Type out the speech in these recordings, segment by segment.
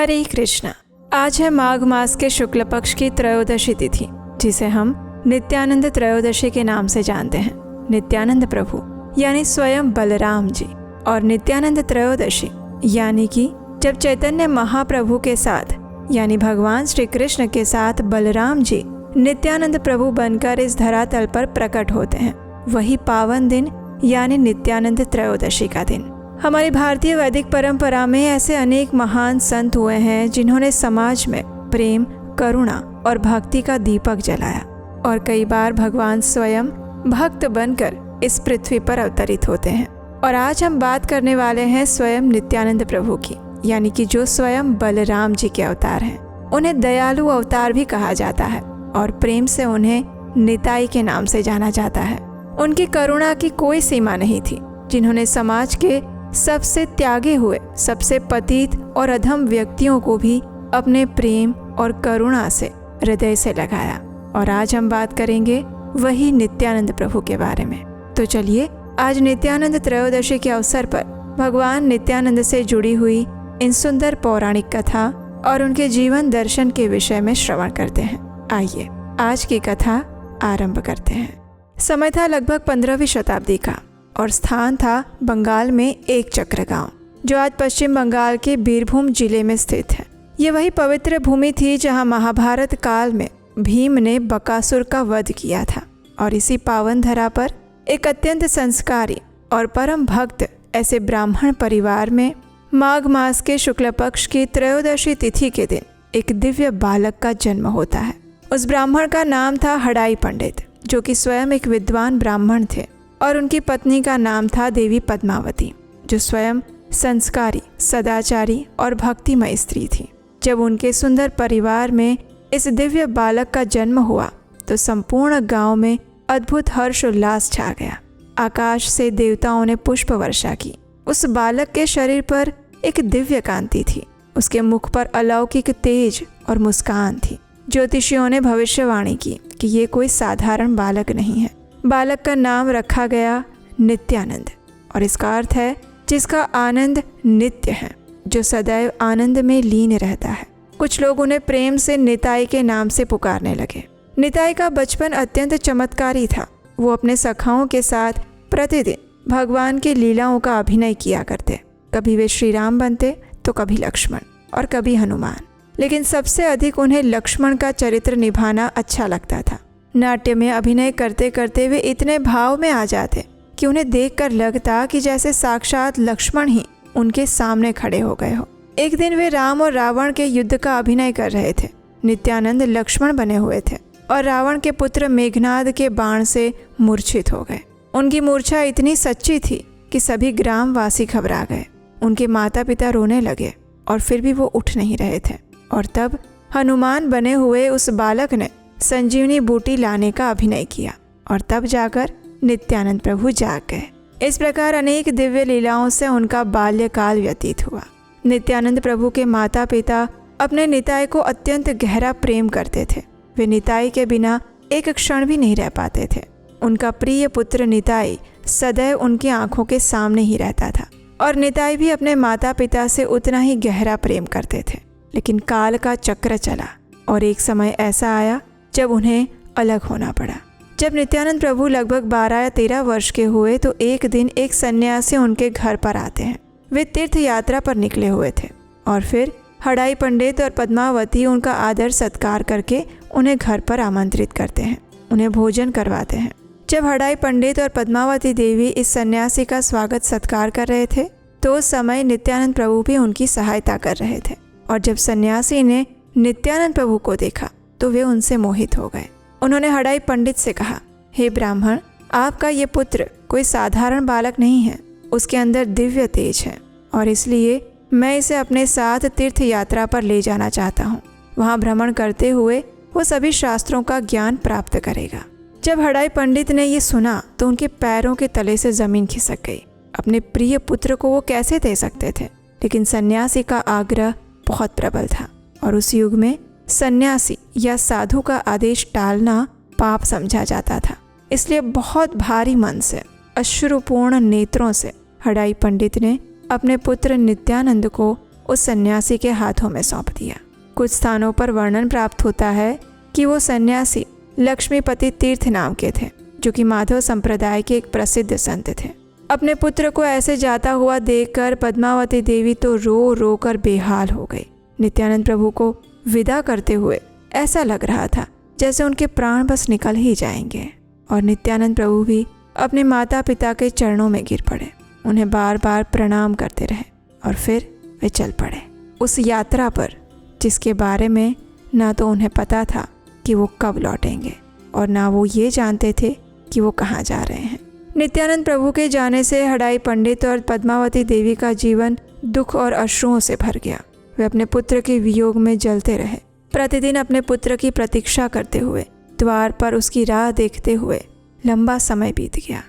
हरे कृष्णा। आज है माघ मास के शुक्ल पक्ष की त्रयोदशी तिथि, जिसे हम नित्यानंद त्रयोदशी के नाम से जानते हैं। नित्यानंद प्रभु यानी स्वयं बलराम जी और नित्यानंद त्रयोदशी यानी कि जब चैतन्य महाप्रभु के साथ यानी भगवान श्री कृष्ण के साथ बलराम जी नित्यानंद प्रभु बनकर इस धरातल पर प्रकट होते हैं, वही पावन दिन यानी नित्यानंद त्रयोदशी का दिन। हमारी भारतीय वैदिक परंपरा में ऐसे अनेक महान संत हुए हैं जिन्होंने समाज में प्रेम, करुणा और भक्ति का दीपक जलाया और कई बार भगवान स्वयं भक्त बनकर इस पृथ्वी पर अवतरित होते हैं। और आज हम बात करने वाले हैं स्वयं नित्यानंद प्रभु की, यानी कि जो स्वयं बलराम जी के अवतार हैं। उन्हें दयालु अवतार भी कहा जाता है और प्रेम से उन्हें निताई के नाम से जाना जाता है। उनकी करुणा की कोई सीमा नहीं थी, जिन्होंने समाज के सबसे त्यागे हुए, सबसे पतित और अधम व्यक्तियों को भी अपने प्रेम और करुणा से हृदय से लगाया। और आज हम बात करेंगे वही नित्यानंद प्रभु के बारे में। तो चलिए आज नित्यानंद त्रयोदशी के अवसर पर भगवान नित्यानंद से जुड़ी हुई इन सुंदर पौराणिक कथा और उनके जीवन दर्शन के विषय में श्रवण करते हैं। आइए आज की कथा आरंभ करते हैं। समय था लगभग 15वीं शताब्दी का और स्थान था बंगाल में एक चक्र गांव, जो आज पश्चिम बंगाल के बीरभूम जिले में स्थित है। ये वही पवित्र भूमि थी जहां महाभारत काल में भीम ने बकासुर का वध किया था। और इसी पावन धरा पर एक अत्यंत संस्कारी और परम भक्त ऐसे ब्राह्मण परिवार में माघ मास के शुक्ल पक्ष की त्रयोदशी तिथि के दिन एक दिव्य बालक का जन्म होता है। उस ब्राह्मण का नाम था हड़ाई पंडित, जो कि स्वयं एक विद्वान ब्राह्मण थे, और उनकी पत्नी का नाम था देवी पद्मावती, जो स्वयं संस्कारी, सदाचारी और भक्तिमय स्त्री थी। जब उनके सुंदर परिवार में इस दिव्य बालक का जन्म हुआ तो संपूर्ण गांव में अद्भुत हर्ष उल्लास छा गया। आकाश से देवताओं ने पुष्प वर्षा की। उस बालक के शरीर पर एक दिव्य कांति थी। उसके मुख पर अलौकिक तेज और मुस्कान थी। ज्योतिषियों ने भविष्यवाणी की कि ये कोई साधारण बालक नहीं है। बालक का नाम रखा गया नित्यानंद, और इसका अर्थ है जिसका आनंद नित्य है, जो सदैव आनंद में लीन रहता है। कुछ लोग उन्हें प्रेम से निताई के नाम से पुकारने लगे। निताई का बचपन अत्यंत चमत्कारी था। वो अपने सखाओं के साथ प्रतिदिन भगवान की लीलाओं का अभिनय किया करते। कभी वे श्री राम बनते तो कभी लक्ष्मण और कभी हनुमान, लेकिन सबसे अधिक उन्हें लक्ष्मण का चरित्र निभाना अच्छा लगता था। नाट्य में अभिनय करते करते वे इतने भाव में आ जाते कि उन्हें देखकर लगता कि जैसे साक्षात लक्ष्मण ही उनके सामने खड़े हो गए हो। एक दिन वे राम और रावण के युद्ध का अभिनय कर रहे थे। नित्यानंद लक्ष्मण बने हुए थे और रावण के पुत्र मेघनाद के बाण से मूर्छित हो गए। उनकी मूर्छा इतनी सच्ची थी कि सभी ग्रामवासी घबरा गए। उनके माता पिता रोने लगे और फिर भी वो उठ नहीं रहे थे। और तब हनुमान बने हुए उस बालक ने संजीवनी बूटी लाने का अभिनय किया और तब जाकर नित्यानंद प्रभु जाग गए। इस प्रकार अनेक दिव्य लीलाओं से उनका बाल्यकाल व्यतीत हुआ। नित्यानंद प्रभु के माता पिता अपने निताई को अत्यंत गहरा प्रेम करते थे। वे निताई के बिना एक क्षण भी नहीं रह पाते थे। उनका प्रिय पुत्र निताई सदैव उनकी आंखों के सामने ही रहता था और निताई भी अपने माता पिता से उतना ही गहरा प्रेम करते थे। लेकिन काल का चक्र चला और एक समय ऐसा आया जब उन्हें अलग होना पड़ा। जब नित्यानंद प्रभु लगभग 12 या 13 वर्ष के हुए तो एक दिन एक सन्यासी उनके घर पर आते हैं। वे तीर्थ यात्रा पर निकले हुए थे और फिर हड़ाई पंडित और पद्मावती उनका आदर सत्कार करके उन्हें घर पर आमंत्रित करते हैं, उन्हें भोजन करवाते हैं। जब हड़ाई पंडित और पद्मावती देवी इस सन्यासी का स्वागत सत्कार कर रहे थे तो उस समय नित्यानंद प्रभु भी उनकी सहायता कर रहे थे। और जब सन्यासी ने नित्यानंद प्रभु को देखा तो वे उनसे मोहित हो गए। उन्होंने हड़ाई पंडित से कहा, हे ब्राह्मण, आपका ये पुत्र कोई साधारण बालक नहीं है। उसके अंदर दिव्य तेज है और इसलिए मैं इसे अपने साथ तीर्थ यात्रा पर ले जाना चाहता हूँ। वहाँ भ्रमण करते हुए वो सभी शास्त्रों का ज्ञान प्राप्त करेगा। जब हड़ाई पंडित ने ये सुना तो उनके पैरों के तले से जमीन खिसक गई। अपने प्रिय पुत्र को वो कैसे दे सकते थे, लेकिन सन्यासी का आग्रह बहुत प्रबल था और उस युग में सन्यासी या साधु का आदेश टालना पाप समझा जाता था। इसलिए बहुत भारी मन से, अश्रुपूर्ण नेत्रों से हड़ाई पंडित ने अपने पुत्र नित्यानंद को उस सन्यासी के हाथों में सौंप दिया। कुछ स्थानों पर वर्णन प्राप्त होता है कि वो सन्यासी लक्ष्मीपति तीर्थ नाम के थे, जो कि माधव संप्रदाय के एक प्रसिद्ध संत थे। अपने पुत्र को ऐसे जाता हुआ देखकर पद्मावती देवी तो रो रो कर बेहाल हो गई। नित्यानंद प्रभु को विदा करते हुए ऐसा लग रहा था जैसे उनके प्राण बस निकल ही जाएंगे, और नित्यानंद प्रभु भी अपने माता पिता के चरणों में गिर पड़े, उन्हें बार बार प्रणाम करते रहे और फिर वे चल पड़े उस यात्रा पर जिसके बारे में ना तो उन्हें पता था कि वो कब लौटेंगे और ना वो ये जानते थे कि वो कहाँ जा रहे हैं। नित्यानंद प्रभु के जाने से हडाई पंडित और पद्मावती देवी का जीवन दुख और अश्रुओं से भर गया। वे अपने पुत्र के वियोग में जलते रहे, प्रतिदिन अपने पुत्र की प्रतीक्षा करते हुए, द्वार पर उसकी राह देखते हुए लंबा समय बीत गया,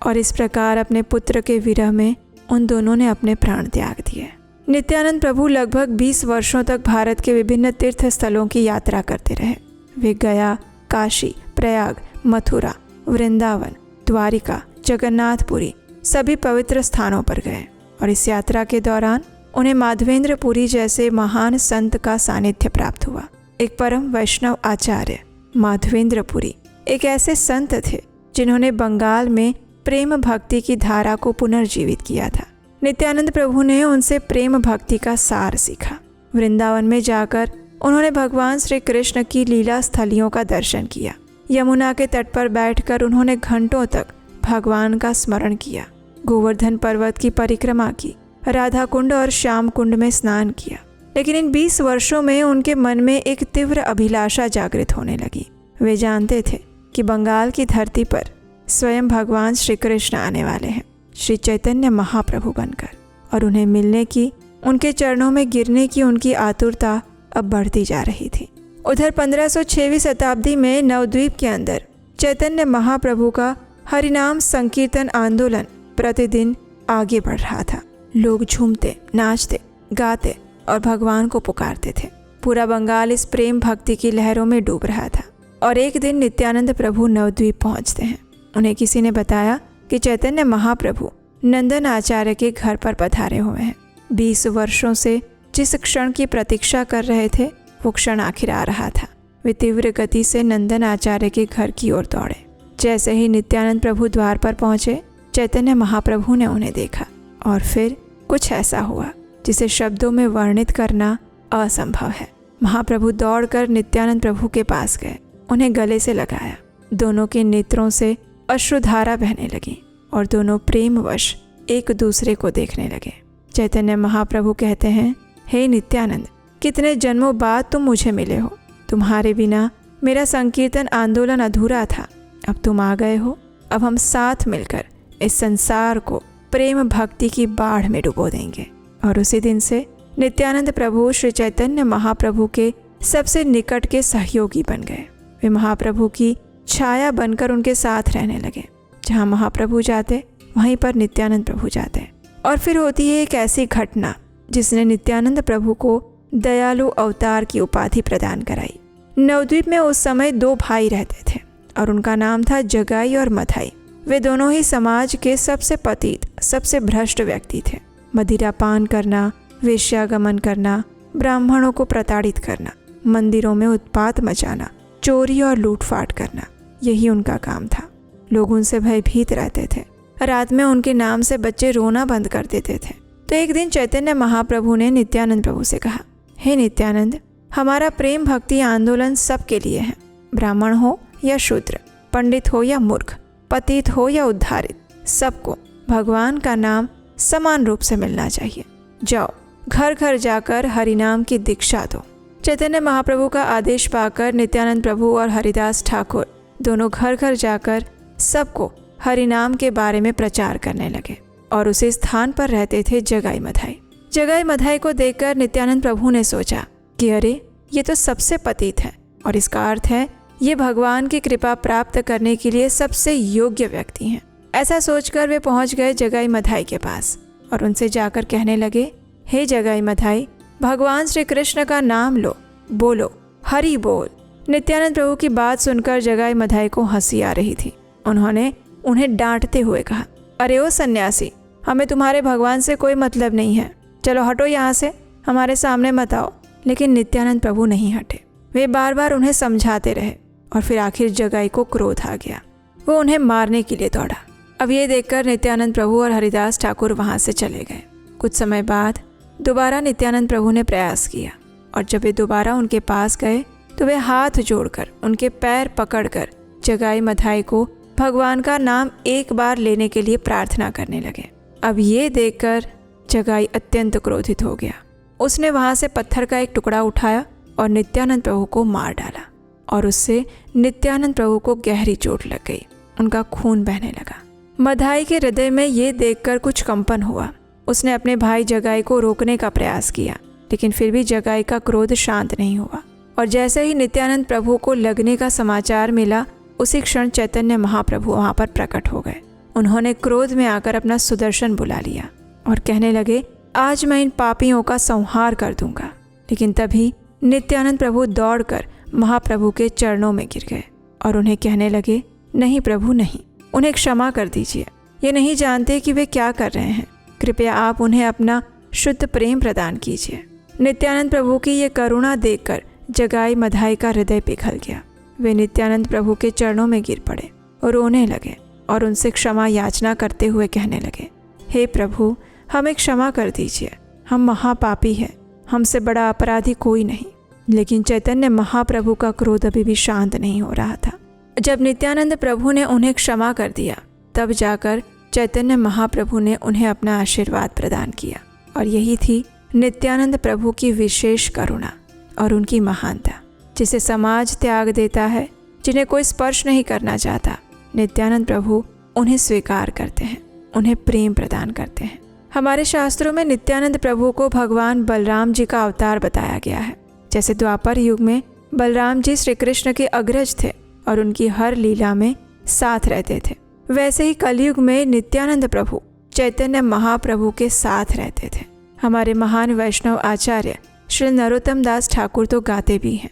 और इस प्रकार अपने पुत्र के विरह में उन दोनों ने अपने प्राण त्याग दिए। नित्यानंद प्रभु लगभग 20 वर्षों तक भारत के विभिन्न तीर्थ स्थलों की यात्रा करते रहे। वे गया, काशी, प्रयाग, मथुरा, वृंदावन, द्वारिका, जगन्नाथपुरी सभी पवित्र स्थानों पर गए, और इस यात्रा के दौरान उन्हें माधवेंद्रपुरी जैसे महान संत का सानिध्य प्राप्त हुआ। एक परम वैष्णव आचार्य माधवेंद्रपुरी एक ऐसे संत थे जिन्होंने बंगाल में प्रेम भक्ति की धारा को पुनर्जीवित किया था। नित्यानंद प्रभु ने उनसे प्रेम भक्ति का सार सीखा। वृंदावन में जाकर उन्होंने भगवान श्री कृष्ण की लीला स्थलियों का दर्शन किया। यमुना के तट पर बैठकर उन्होंने घंटों तक भगवान का स्मरण किया। गोवर्धन पर्वत की परिक्रमा की, राधा कुंड और श्याम कुंड में स्नान किया। लेकिन इन 20 वर्षों में उनके मन में एक तीव्र अभिलाषा जागृत होने लगी। वे जानते थे कि बंगाल की धरती पर स्वयं भगवान श्री कृष्ण आने वाले हैं, श्री चैतन्य महाप्रभु बनकर, और उन्हें मिलने की, उनके चरणों में गिरने की उनकी आतुरता अब बढ़ती जा रही थी। उधर 1506वीं शताब्दी में नवद्वीप के अंदर चैतन्य महाप्रभु का हरिनाम संकीर्तन आंदोलन प्रतिदिन आगे बढ़ रहा था। लोग झूमते, नाचते, गाते और भगवान को पुकारते थे। पूरा बंगाल इस प्रेम भक्ति की लहरों में डूब रहा था। और एक दिन नित्यानंद प्रभु नवद्वीप पहुंचते हैं। उन्हें किसी ने बताया कि चैतन्य महाप्रभु नंदन आचार्य के घर पर पधारे हुए हैं। 20 वर्षों से जिस क्षण की प्रतीक्षा कर रहे थे वो क्षण आखिर आ रहा था। वे तीव्र गति से नंदन आचार्य के घर की ओर दौड़े। जैसे ही नित्यानंद प्रभु द्वार पर पहुंचे, चैतन्य महाप्रभु ने उन्हें देखा, और फिर कुछ ऐसा हुआ जिसे शब्दों में वर्णित करना असंभव है। महाप्रभु दौड़कर नित्यानंद प्रभु के पास गए, उन्हें गले से लगाया। दोनों के नेत्रों से अश्रुधारा बहने लगी और दोनों प्रेमवश एक दूसरे को देखने लगे। चैतन्य महाप्रभु कहते हैं, हे नित्यानंद, कितने जन्मों बाद तुम मुझे मिले हो। तुम्हारे बिना मेरा संकीर्तन आंदोलन अधूरा था। अब तुम आ गए हो। अब हम साथ मिलकर इस संसार को प्रेम भक्ति की बाढ़ में डुबो देंगे। और उसी दिन से नित्यानंद प्रभु श्री चैतन्य महाप्रभु के सबसे निकट के सहयोगी बन गए। वे महाप्रभु की छाया बनकर उनके साथ रहने लगे। जहाँ महाप्रभु जाते वहीं पर नित्यानंद प्रभु जाते। और फिर होती है एक ऐसी घटना जिसने नित्यानंद प्रभु को दयालु अवतार की उपाधि प्रदान कराई। नवद्वीप में उस समय 2 भाई रहते थे और उनका नाम था जगाई और मथाई। वे दोनों ही समाज के सबसे पतित, सबसे भ्रष्ट व्यक्ति थे। मदिरा पान करना, वेश्यागमन करना, ब्राह्मणों को प्रताड़ित करना, मंदिरों में उत्पात मचाना, चोरी और लूटफाट करना, यही उनका काम था। लोग उनसे भयभीत रहते थे। रात में उनके नाम से बच्चे रोना बंद कर देते थे। तो एक दिन चैतन्य महाप्रभु ने नित्यानंद प्रभु से कहा, हे नित्यानंद, हमारा प्रेम भक्ति आंदोलन सबके लिए है। ब्राह्मण हो या शूद्र, पंडित हो या मूर्ख, पतित हो या उद्धारित, सबको भगवान का नाम समान रूप से मिलना चाहिए। जाओ, घर घर जाकर हरिनाम की दीक्षा दो। चैतन्य महाप्रभु का आदेश पाकर नित्यानंद प्रभु और हरिदास ठाकुर दोनों घर घर जाकर सबको हरिनाम के बारे में प्रचार करने लगे। और उसी स्थान पर रहते थे जगाई मधाई। जगाई मधाई को देखकर नित्यानंद प्रभु ने सोचा कि अरे, ये तो सबसे पतित है, और इसका अर्थ है ये भगवान की कृपा प्राप्त करने के लिए सबसे योग्य व्यक्ति हैं। ऐसा सोचकर वे पहुंच गए जगाई मधाई के पास और उनसे जाकर कहने लगे, हे जगाई मधाई, भगवान श्री कृष्ण का नाम लो, बोलो, हरि बोल। नित्यानंद प्रभु की बात सुनकर जगाई मधाई को हंसी आ रही थी। उन्होंने उन्हें डांटते हुए कहा, अरे ओ सन्यासी, हमें तुम्हारे भगवान से कोई मतलब नहीं है। चलो हटो यहाँ से, हमारे सामने मत आओ। लेकिन नित्यानंद प्रभु नहीं हटे। वे बार बार उन्हें समझाते रहे और फिर आखिर जगाई को क्रोध आ गया। वो उन्हें मारने के लिए दौड़ा। अब ये देखकर नित्यानंद प्रभु और हरिदास ठाकुर वहाँ से चले गए। कुछ समय बाद दोबारा नित्यानंद प्रभु ने प्रयास किया और जब वे दोबारा उनके पास गए तो वे हाथ जोड़कर उनके पैर पकड़कर जगाई मधाई को भगवान का नाम एक बार लेने के लिए प्रार्थना करने लगे। अब ये देखकर जगाई अत्यंत क्रोधित हो गया। उसने वहाँ से पत्थर का एक टुकड़ा उठाया और नित्यानंद प्रभु को मार डाला और उससे नित्यानंद प्रभु को गहरी चोट लग गई। उनका खून बहने लगा। मधाई के हृदय में ये देखकर कुछ कंपन हुआ। उसने अपने भाई जगाई को रोकने का प्रयास किया, लेकिन फिर भी जगाई का क्रोध शांत नहीं हुआ। और जैसे ही नित्यानंद प्रभु को लगने का समाचार मिला, उसी क्षण चैतन्य महाप्रभु वहाँ पर प्रकट हो गए। उन्होंने क्रोध में आकर अपना सुदर्शन बुला लिया और कहने लगे, आज मैं इन पापियों का संहार कर दूंगा। लेकिन तभी नित्यानंद प्रभु दौड़कर महाप्रभु के चरणों में गिर गए और उन्हें कहने लगे, नहीं प्रभु नहीं, उन्हें क्षमा कर दीजिए। ये नहीं जानते कि वे क्या कर रहे हैं। कृपया आप उन्हें अपना शुद्ध प्रेम प्रदान कीजिए। नित्यानंद प्रभु की ये करुणा देखकर जगाई मधाई का हृदय पिघल गया। वे नित्यानंद प्रभु के चरणों में गिर पड़े और रोने लगे और उनसे क्षमा याचना करते हुए कहने लगे, हे प्रभु, हमें क्षमा कर दीजिए। हम महापापी हैं, हमसे बड़ा अपराधी कोई नहीं। लेकिन चैतन्य महाप्रभु का क्रोध अभी भी शांत नहीं हो रहा था। जब नित्यानंद प्रभु ने उन्हें क्षमा कर दिया, तब जाकर चैतन्य महाप्रभु ने उन्हें अपना आशीर्वाद प्रदान किया। और यही थी नित्यानंद प्रभु की विशेष करुणा और उनकी महानता, जिसे समाज त्याग देता है, जिन्हें कोई स्पर्श नहीं करना चाहता। नित्यानंद प्रभु उन्हें स्वीकार करते हैं, उन्हें प्रेम प्रदान करते हैं। हमारे शास्त्रों में नित्यानंद प्रभु को भगवान बलराम जी का अवतार बताया गया है। जैसे द्वापर युग में बलराम जी श्री कृष्ण के अग्रज थे और उनकी हर लीला में साथ रहते थे, वैसे ही कलयुग में नित्यानंद प्रभु चैतन्य महाप्रभु के साथ रहते थे। हमारे महान वैष्णव आचार्य श्री नरोत्तम दास ठाकुर तो गाते भी हैं,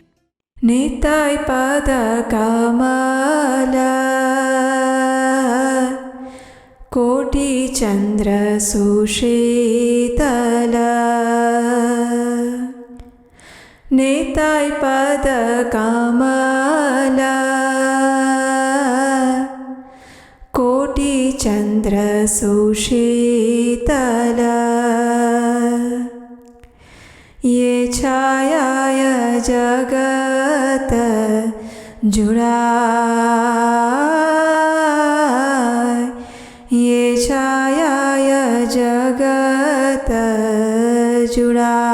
निताय पद कमला कोटि चंद्र सुशीतला, निताय पद कमला कोटि चंद्र सुशीतला, ये छाया जगत जुड़ाय, ये छाया जगत जुड़ाय।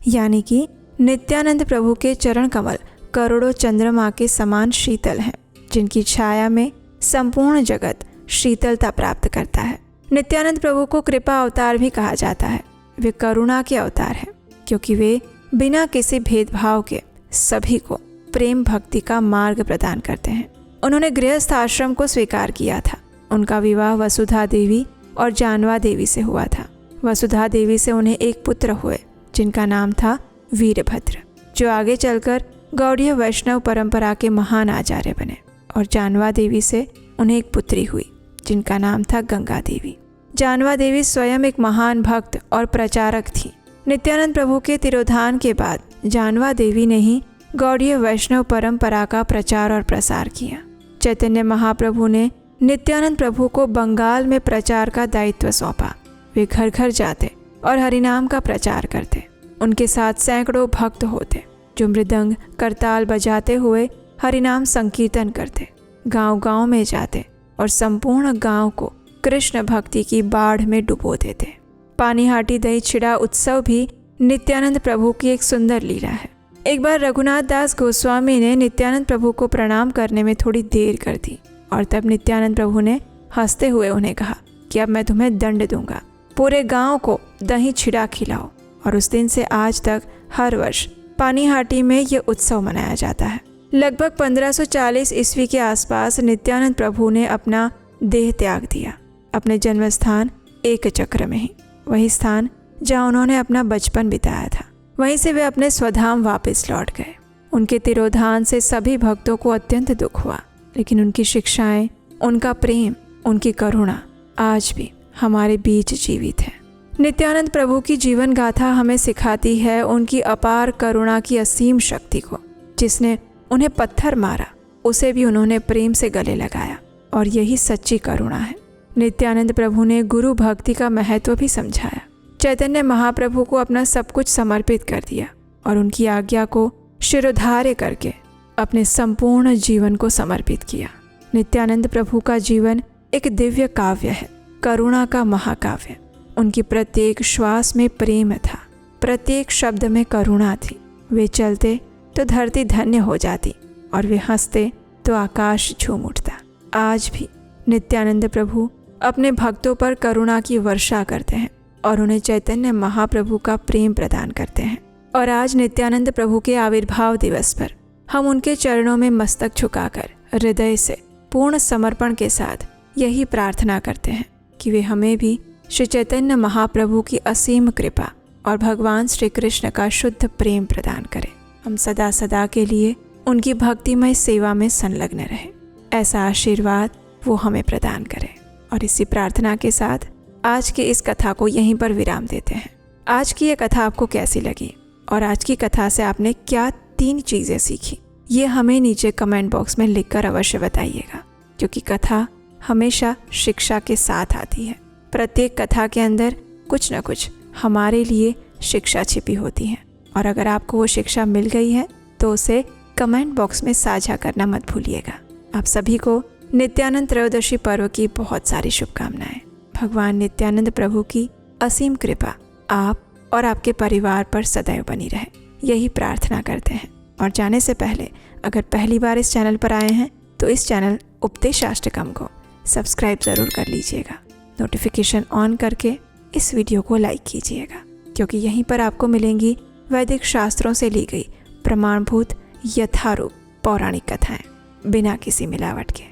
यानी कि नित्यानंद प्रभु के चरण कमल करोड़ों चंद्रमा के समान शीतल हैं, जिनकी छाया में संपूर्ण जगत शीतलता प्राप्त करता है। नित्यानंद प्रभु को कृपा अवतार भी कहा जाता है। वे करुणा के अवतार हैं, क्योंकि वे बिना किसी भेदभाव के सभी को प्रेम भक्ति का मार्ग प्रदान करते हैं। उन्होंने गृहस्थ आश्रम को स्वीकार किया था। उनका विवाह वसुधा देवी और जानवा देवी से हुआ था। वसुधा देवी से उन्हें एक पुत्र हुए, जिनका नाम था वीरभद्र, जो आगे चलकर गौड़ीय वैष्णव परंपरा के महान आचार्य बने। और जानवा देवी से उन्हें एक पुत्री हुई, जिनका नाम था गंगा देवी। जानवा देवी स्वयं एक महान भक्त और प्रचारक थी। नित्यानंद प्रभु के तिरोधान के बाद जानवा देवी ने ही गौड़ीय वैष्णव परंपरा का प्रचार और प्रसार किया। चैतन्य महाप्रभु ने नित्यानंद प्रभु को बंगाल में प्रचार का दायित्व सौंपा। वे घर घर जाते और हरिनाम का प्रचार करते। उनके साथ सैकड़ों भक्त होते, जो मृदंग करताल बजाते हुए हरिनाम संकीर्तन करते, गांव-गांव में जाते और संपूर्ण गांव को कृष्ण भक्ति की बाढ़ में डुबो देते। पानीहाटी दही छिड़ा उत्सव भी नित्यानंद प्रभु की एक सुंदर लीला है। एक बार रघुनाथ दास गोस्वामी ने नित्यानंद प्रभु को प्रणाम करने में थोड़ी देर कर दी और तब नित्यानंद प्रभु ने हंसते हुए उन्हें कहा कि अब मैं तुम्हें दंड दूंगा, पूरे गांव को दही छिड़ा खिलाओ। और उस दिन से आज तक हर वर्ष पानीहाटी में ये उत्सव मनाया जाता है। लगभग 1540 ईस्वी के आसपास नित्यानंद प्रभु ने अपना देह त्याग दिया, अपने जन्म स्थान एक चक्र में ही, वही स्थान जहाँ उन्होंने अपना बचपन बिताया था। वहीं से वे अपने स्वधाम वापस लौट गए। उनके तिरोधान से सभी भक्तों को अत्यंत दुख हुआ, लेकिन उनकी शिक्षाएं, उनका प्रेम, उनकी करुणा आज भी हमारे बीच जीवित है। नित्यानंद प्रभु की जीवन गाथा हमें सिखाती है उनकी अपार करुणा की असीम शक्ति को। जिसने उन्हें पत्थर मारा उसे भी उन्होंने प्रेम से गले लगाया, और यही सच्ची करुणा है। नित्यानंद प्रभु ने गुरु भक्ति का महत्व भी समझाया। चैतन्य महाप्रभु को अपना सब कुछ समर्पित कर दिया और उनकी आज्ञा को शिरोधार्य करके अपने संपूर्ण जीवन को समर्पित किया। नित्यानंद प्रभु का जीवन एक दिव्य काव्य है, करुणा का महाकाव्य। उनकी प्रत्येक श्वास में प्रेम था, प्रत्येक शब्द में करुणा थी। वे चलते तो धरती धन्य हो जाती और वे हंसते तो आकाश झूम उठता। आज भी नित्यानंद प्रभु अपने भक्तों पर करुणा की वर्षा करते हैं और उन्हें चैतन्य महाप्रभु का प्रेम प्रदान करते हैं। और आज नित्यानंद प्रभु के आविर्भाव दिवस पर हम उनके चरणों में मस्तक झुकाकर हृदय से पूर्ण समर्पण के साथ यही प्रार्थना करते हैं कि वे हमें भी श्री चैतन्य महाप्रभु की असीम कृपा और भगवान श्री कृष्ण का शुद्ध प्रेम प्रदान करें। हम सदा सदा के लिए उनकी भक्तिमय सेवा में संलग्न रहें, ऐसा आशीर्वाद वो हमें प्रदान करें। और इसी प्रार्थना के साथ आज की इस कथा को यहीं पर विराम देते हैं। आज की ये कथा आपको कैसी लगी और आज की कथा से आपने क्या 3 चीज़ें सीखी, ये हमें नीचे कमेंट बॉक्स में लिखकर अवश्य बताइएगा, क्योंकि कथा हमेशा शिक्षा के साथ आती है। प्रत्येक कथा के अंदर कुछ न कुछ हमारे लिए शिक्षा छिपी होती है, और अगर आपको वो शिक्षा मिल गई है तो उसे कमेंट बॉक्स में साझा करना मत भूलिएगा। आप सभी को नित्यानंद त्रयोदशी पर्व की बहुत सारी शुभकामनाएं। भगवान नित्यानंद प्रभु की असीम कृपा आप और आपके परिवार पर सदैव बनी रहे, यही प्रार्थना करते हैं। और जाने से पहले अगर पहली बार इस चैनल पर आए हैं तो इस चैनल उपदेशाष्टकम को सब्सक्राइब ज़रूर कर लीजिएगा। नोटिफिकेशन ऑन करके इस वीडियो को लाइक कीजिएगा, क्योंकि यहीं पर आपको मिलेंगी वैदिक शास्त्रों से ली गई प्रमाणभूत यथारूप पौराणिक कथाएं बिना किसी मिलावट के।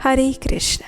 हरे कृष्ण।